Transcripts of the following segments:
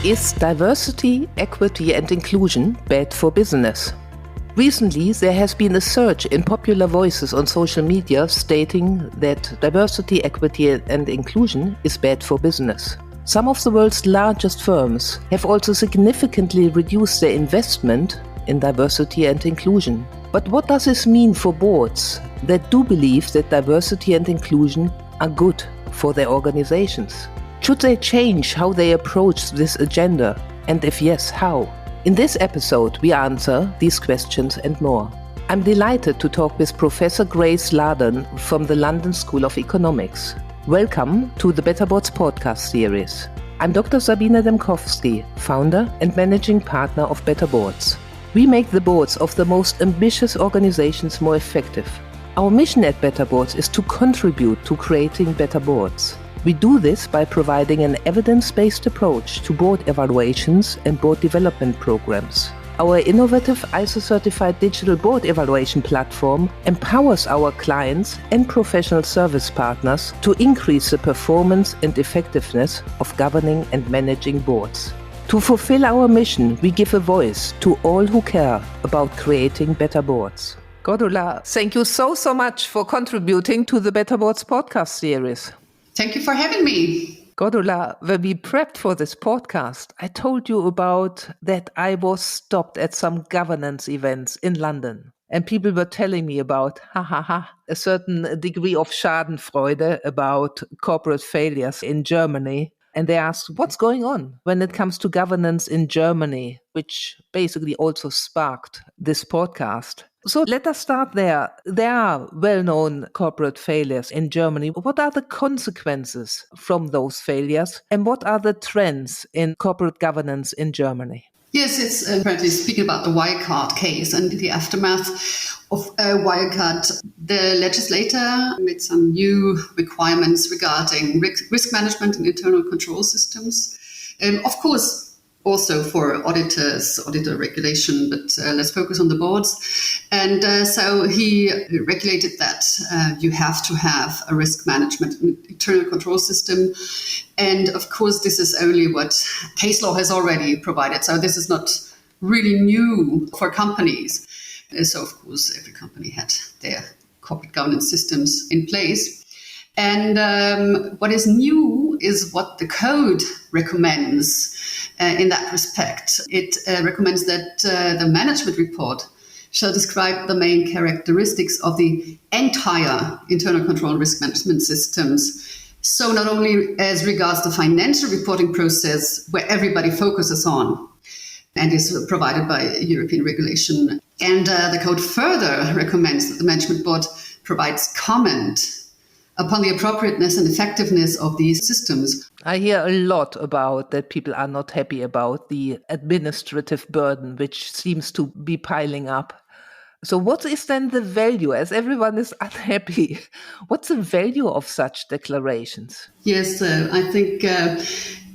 Is diversity, equity and inclusion bad for business? Recently, there has been a surge in popular voices on social media stating that diversity, equity and inclusion is bad for business. Some of the world's largest firms have also significantly reduced their investment in diversity and inclusion. But what does this mean for boards that do believe that diversity and inclusion are good for their organizations? Should they change how they approach this agenda? And if yes, how? In this episode, we answer these questions and more. I'm delighted to talk with Professor Grace Laden from the London School of Economics. Welcome to the Better Boards podcast series. I'm Dr. Sabine Dembkowski, founder and managing partner of Better Boards. We make the boards of the most ambitious organizations more effective. Our mission at Better Boards is to contribute to creating better boards. We do this by providing an evidence-based approach to board evaluations and board development programs. Our innovative ISO-certified digital board evaluation platform empowers our clients and professional service partners to increase the performance and effectiveness of governing and managing boards. To fulfill our mission, we give a voice to all who care about creating better boards. Cordula, thank you so much for contributing to the Better Boards podcast series. Thank you for having me. Cordula, when we prepped for this podcast, I told you about that I was stopped at some governance events in London. And people were telling me about, a certain degree of schadenfreude about corporate failures in Germany. And they asked, what's going on when it comes to governance in Germany, which basically also sparked this podcast. So let us start there. There are well-known corporate failures in Germany. What are the consequences from those failures? And what are the trends in corporate governance in Germany? Yes, it's apparently speaking about the Wirecard case and the aftermath of Wirecard. The legislator made some new requirements regarding risk management and internal control systems. Of course, also for auditor regulation, but let's focus on the boards. And so he regulated that you have to have a risk management and internal control system. And of course, this is only what case law has already provided. So this is not really new for companies. So of course, every company had their corporate governance systems in place. And what is new is what the code recommends in that respect. It recommends that the management report shall describe the main characteristics of the entire internal control and risk management systems. So not only as regards the financial reporting process, where everybody focuses on and is provided by European regulation. And the code further recommends that the management board provides comment upon the appropriateness and effectiveness of these systems. I hear a lot about that people are not happy about the administrative burden, which seems to be piling up. So what is then the value, as everyone is unhappy? What's the value of such declarations? Yes, I think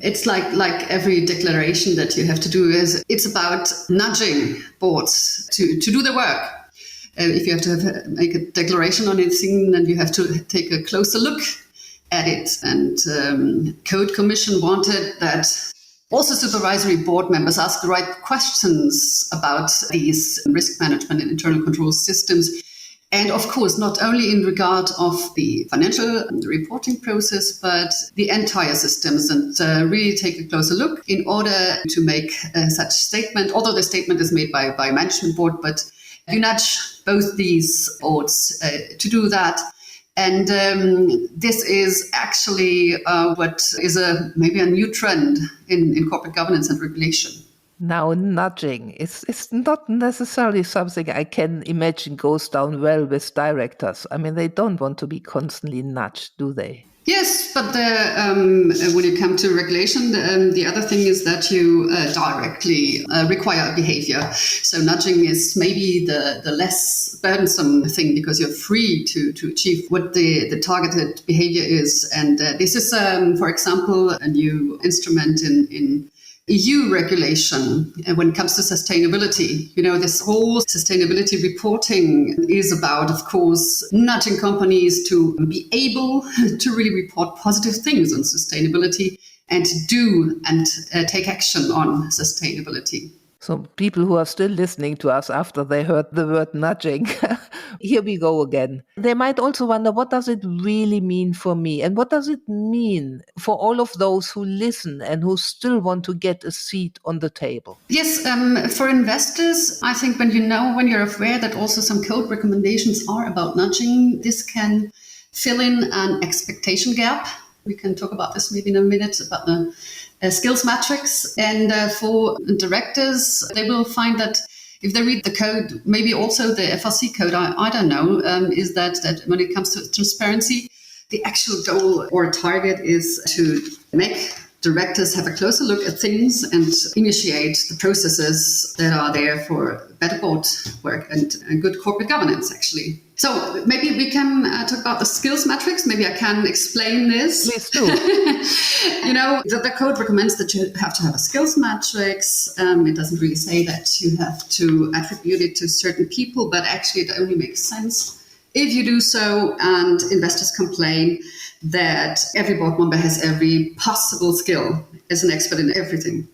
it's like every declaration that you have to do it's about nudging boards to do the work. If you have to make a declaration on anything, then you have to take a closer look at it. And Code Commission wanted that also supervisory board members ask the right questions about these risk management and internal control systems. And of course, not only in regard of the financial reporting process, but the entire systems, and really take a closer look in order to make such statement, although the statement is made by management board, but you nudge both these boards to do that. And this is actually what is maybe a new trend in corporate governance and regulation. Now, nudging is not necessarily something I can imagine goes down well with directors. I mean, they don't want to be constantly nudged, do they? Yes, but when you come to regulation, the other thing is that you directly require behavior. So nudging is maybe the less burdensome thing because you're free to achieve what the targeted behavior is. And this is, for example, a new instrument in EU regulation when it comes to sustainability. You know, this whole sustainability reporting is about, of course, nudging companies to be able to really report positive things on sustainability and do and take action on sustainability. So people who are still listening to us after they heard the word nudging, here we go again. They might also wonder, what does it really mean for me? And what does it mean for all of those who listen and who still want to get a seat on the table? Yes, for investors, I think when you're aware that also some code recommendations are about nudging, this can fill in an expectation gap. We can talk about this maybe in a minute about the skills matrix. And for directors, they will find that if they read the code, maybe also the FRC code, I don't know, is that when it comes to transparency, the actual goal or target is to make directors have a closer look at things and initiate the processes that are there for better board work and good corporate governance, actually. So maybe we can talk about the skills matrix. Maybe I can explain this. Please do. The code recommends that you have to have a skills matrix. It doesn't really say that you have to attribute it to certain people, but actually it only makes sense if you do so, and investors complain that every board member has every possible skill, is an expert in everything.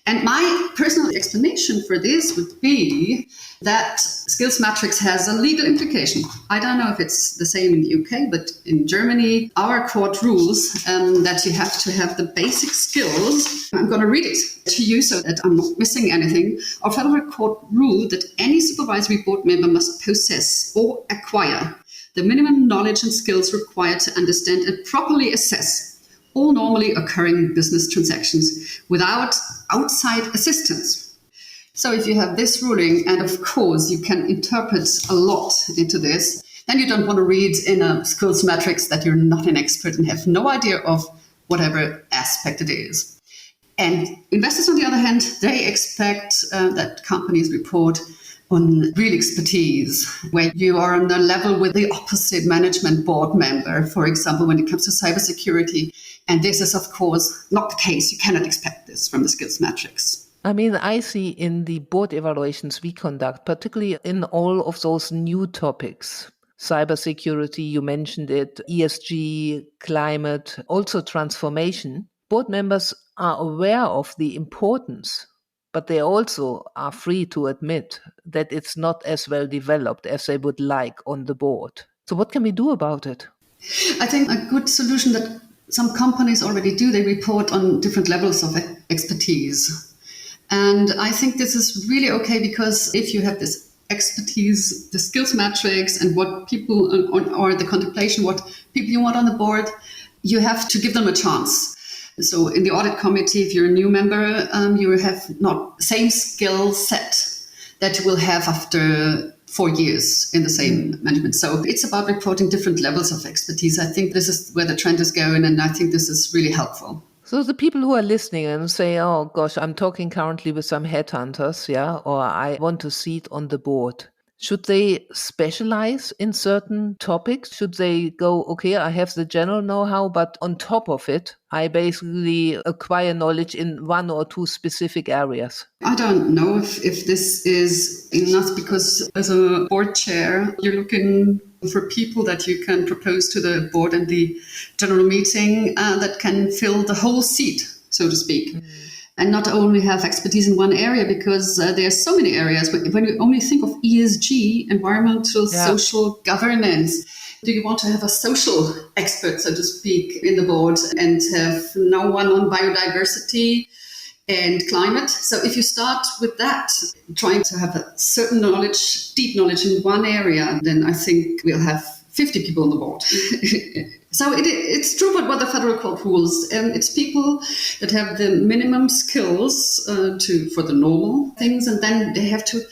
And my personal explanation for this would be that skills matrix has a legal implication. I don't know if it's the same in the UK, but in Germany, our court rules that you have to have the basic skills. I'm going to read it to you so that I'm not missing anything. Our federal court rule that any supervisory board member must possess or acquire the minimum knowledge and skills required to understand and properly assess all normally occurring business transactions without outside assistance. So if you have this ruling, and of course you can interpret a lot into this, then you don't want to read in a skills matrix that you're not an expert and have no idea of whatever aspect it is. And investors, on the other hand, they expect that companies report on real expertise, where you are on the level with the opposite management board member, for example, when it comes to cybersecurity. And this is, of course, not the case. You cannot expect this from the skills matrix. I mean, I see in the board evaluations we conduct, particularly in all of those new topics, cybersecurity, you mentioned it, ESG, climate, also transformation, board members are aware of the importance, but they also are free to admit that it's not as well developed as they would like on the board. So what can we do about it? I think a good solution that some companies already do, they report on different levels of expertise. And I think this is really okay, because if you have this expertise, the skills matrix, and what people, or the contemplation, what people you want on the board, you have to give them a chance. So in the audit committee, if you're a new member, you have not the same skill set that you will have after 4 years in the same management. So it's about reporting different levels of expertise. I think this is where the trend is going, and I think this is really helpful. So the people who are listening and say, oh gosh, I'm talking currently with some headhunters, or I want a seat on the board. Should they specialize in certain topics? Should they go, okay, I have the general know-how, but on top of it, I basically acquire knowledge in one or two specific areas? I don't know if this is enough, because as a board chair, you're looking for people that you can propose to the board and the general meeting that can fill the whole seat, so to speak. And not only have expertise in one area, because there are so many areas. When you only think of ESG, environmental, social governance, do you want to have a social expert, so to speak, in the board and have no one on biodiversity and climate? So if you start with that, trying to have a certain knowledge, deep knowledge in one area, then I think we'll have 50 people on the board. So it's true what the federal court rules. It's people that have the minimum skills for the normal things, and then they have to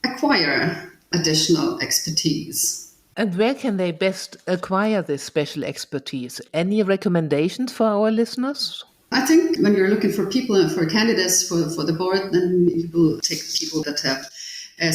acquire additional expertise. And where can they best acquire this special expertise? Any recommendations for our listeners? I think when you're looking for people, for candidates for the board, then you will take people that have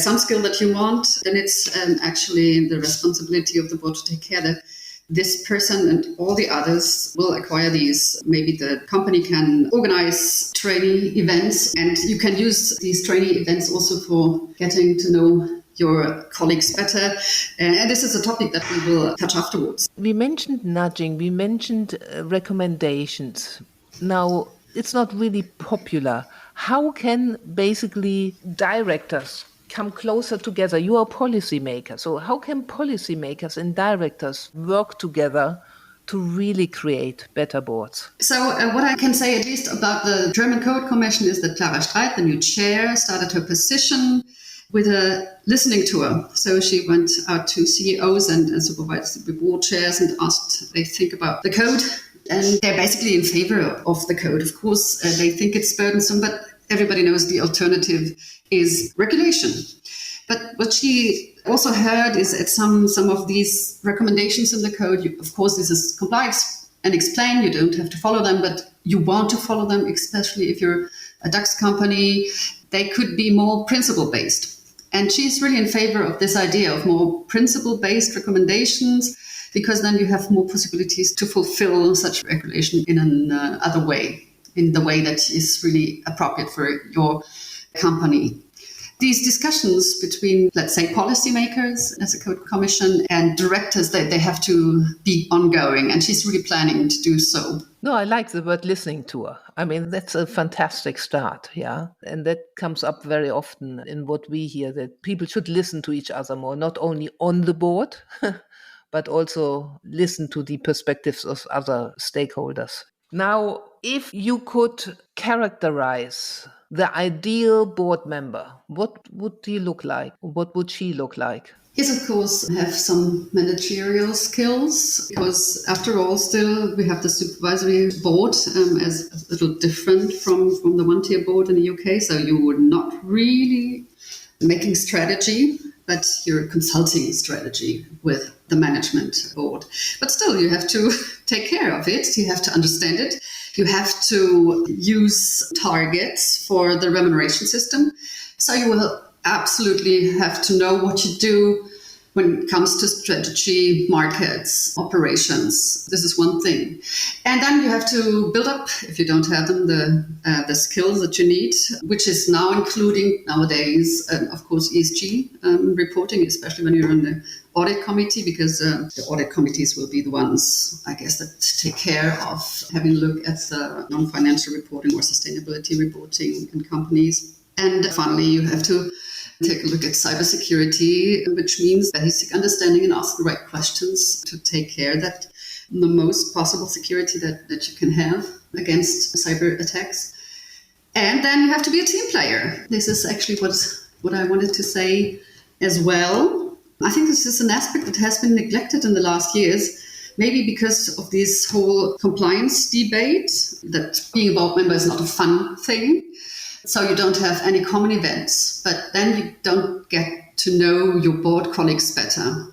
some skill that you want. Then it's actually the responsibility of the board to take care that this person and all the others will acquire these. Maybe the company can organize trainee events, and you can use these trainee events also for getting to know your colleagues better. And this is a topic that we will touch afterwards. We mentioned nudging, we mentioned recommendations. Now, it's not really popular. How can basically directors come closer together? You are a policymaker. So how can policymakers and directors work together to really create better boards? So what I can say at least about the German Code Commission is that Clara Streit, the new chair, started her position with a listening tour. So she went out to CEOs and supervisory board chairs and asked what they think about the code. And they're basically in favor of the code. Of course, they think it's burdensome, but everybody knows the alternative is regulation. But what she also heard is at some of these recommendations in the code, of course, this is comply and explain. You don't have to follow them, but you want to follow them, especially if you're a DAX company. They could be more principle-based. And she's really in favor of this idea of more principle-based recommendations, because then you have more possibilities to fulfill such regulation in another way, in the way that is really appropriate for your company. These discussions between, let's say, policymakers as a code commission and directors, they have to be ongoing, and she's really planning to do so. No, I like the word listening tour. I mean, that's a fantastic start, yeah? And that comes up very often in what we hear, that people should listen to each other more, not only on the board, but also listen to the perspectives of other stakeholders. Now, if you could characterize the ideal board member, what would he look like? What would she look like? Yes, of course, have some managerial skills, because after all, still we have the supervisory board as a little different from the one-tier board in the UK. So you were not really making strategy, but you're consulting strategy with the management board. But still, you have to take care of it. You have to understand it. You have to use targets for the remuneration system. So you will absolutely have to know what you do when it comes to strategy, markets, operations. This is one thing. And then you have to build up, if you don't have them, the skills that you need, which is now including nowadays, of course, ESG reporting, especially when you're in the audit committee, because the audit committees will be the ones, I guess, that take care of having a look at the non-financial reporting or sustainability reporting in companies. And finally, you have to take a look at cybersecurity, which means basic understanding and ask the right questions to take care that the most possible security that you can have against cyber attacks. And then you have to be a team player. This is actually what I wanted to say as well. I think this is an aspect that has been neglected in the last years, maybe because of this whole compliance debate, that being a board member is not a fun thing. So you don't have any common events, but then you don't get to know your board colleagues better.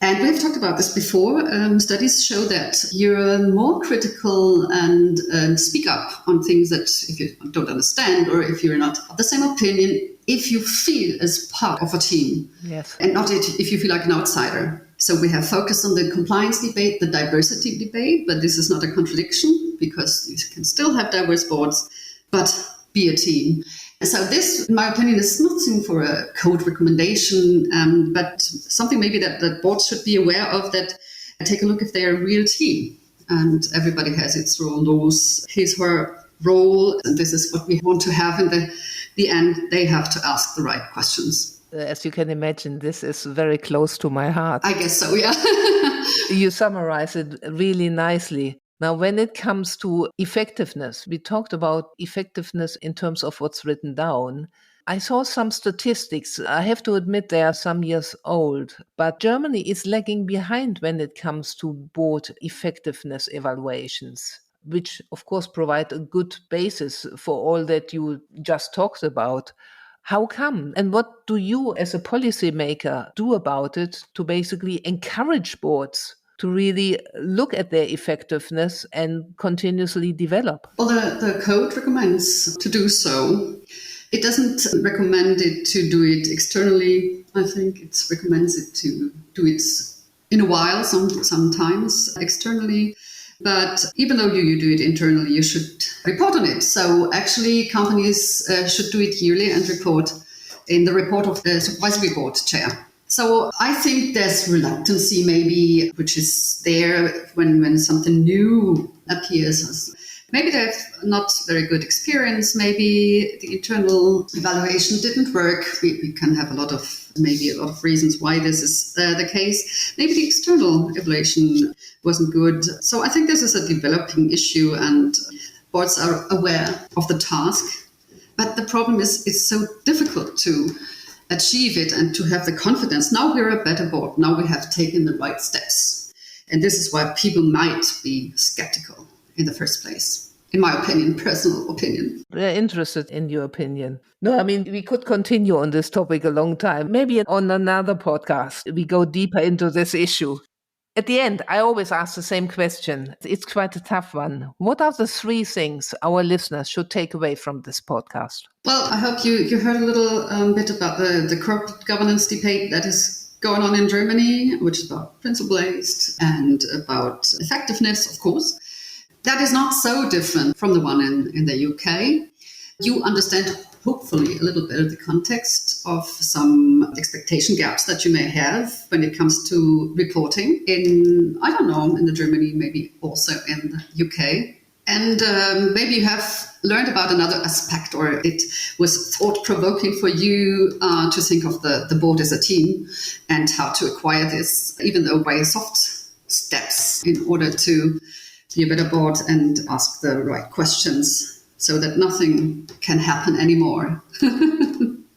And we've talked about this before. Studies show that you're more critical and speak up on things that if you don't understand or if you're not of the same opinion, if you feel as part of a team, yes, and not if you feel like an outsider. So we have focused on the compliance debate, the diversity debate, but this is not a contradiction because you can still have diverse boards, but be a team. So this, in my opinion, is nothing for a code recommendation, but something maybe that boards should be aware of, that take a look if they're a real team. And everybody has its role, knows his, her role, and this is what we want to have in the end. They have to ask the right questions. As you can imagine, this is very close to my heart. I guess so, yeah. You summarize it really nicely. Now, when it comes to effectiveness, we talked about effectiveness in terms of what's written down. I saw some statistics. I have to admit they are some years old, but Germany is lagging behind when it comes to board effectiveness evaluations, which of course provide a good basis for all that you just talked about. How come? And what do you as a policymaker do about it to basically encourage boards to really look at their effectiveness and continuously develop? Well, the code recommends to do so. It doesn't recommend it to do it externally. I think it recommends it to do it in a while, sometimes externally. But even though you do it internally, you should report on it. So actually, companies should do it yearly and report in the report of the supervisory board chair. So I think there's reluctancy maybe, which is there when something new appears. Maybe they have not very good experience. Maybe the internal evaluation didn't work. We can have a lot of reasons why this is the case. Maybe the external evaluation wasn't good. So I think this is a developing issue, and boards are aware of the task. But the problem is it's so difficult to achieve it and to have the confidence. Now we're a better board. Now we have taken the right steps. And this is why people might be skeptical in the first place. In my opinion, personal opinion. We're interested in your opinion. No, I mean, we could continue on this topic a long time. Maybe on another podcast, we go deeper into this issue. At the end, I always ask the same question. It's quite a tough one. What are the 3 things our listeners should take away from this podcast? Well, I hope you heard a little bit about the corporate governance debate that is going on in Germany, which is about principle-based and about effectiveness, of course. That is not so different from the one in the UK. You understand, hopefully, a little bit of the context of some expectation gaps that you may have when it comes to reporting in the Germany, maybe also in the UK. And maybe you have learned about another aspect, or it was thought-provoking for you to think of the board as a team and how to acquire this, even though by soft steps, in order to be a better board and ask the right questions so that nothing can happen anymore.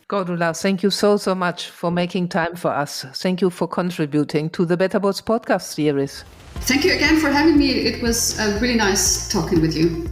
Cordula, thank you so much for making time for us. Thank you for contributing to the Better Boards podcast series. Thank you again for having me. It was really nice talking with you.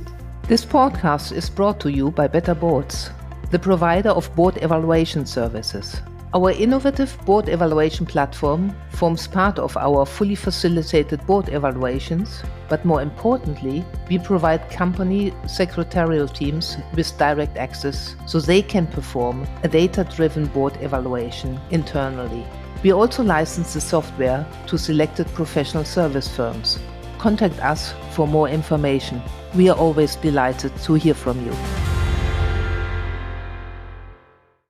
This podcast is brought to you by Better Boards, the provider of board evaluation services. Our innovative board evaluation platform forms part of our fully facilitated board evaluations, but more importantly, we provide company secretarial teams with direct access so they can perform a data-driven board evaluation internally. We also license the software to selected professional service firms. Contact us for more information. We are always delighted to hear from you.